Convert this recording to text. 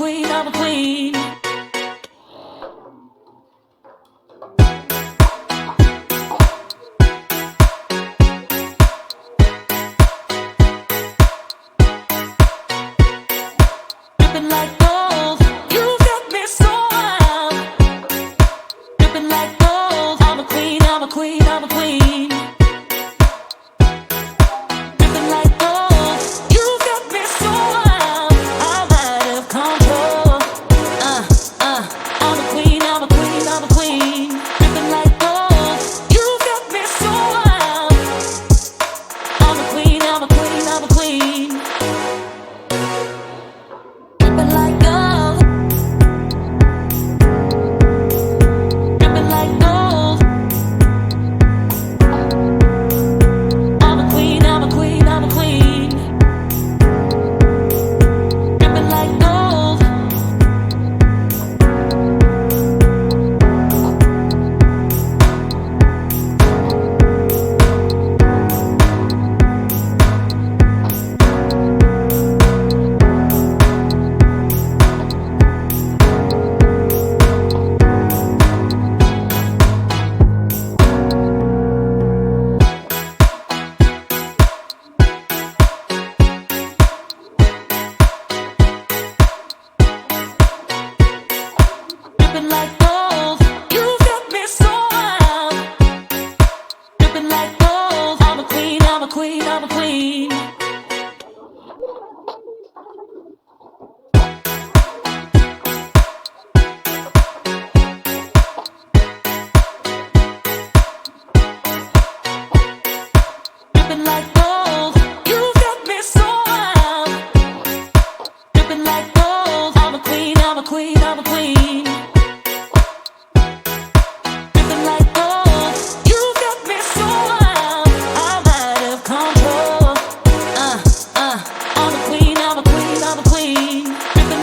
queen, I'm a queen. Dripping like gold, you got me so wild. Dripping like gold, I'm a queen, I'm a queen, I'm a queen. Dripping like gold, you got me so wild. I'm out of control. I'm a queen, I'm a queen, I'm a queen. Dripping like gold, you got me so wild. I'm a queen, I'm a queen, I'm a queen. Dripping like gold, dripping like gold. I'm a queen, I'm a queen, I'm a queen. Dripping like gold. Dripping like gold, you got me so wild. Dripping like gold, I'm a queen, I'm a queen, I'm a queen. Dripping like gold, you got me so wild. Dripping like gold, I'm a queen, I'm a queen, I'm a queen.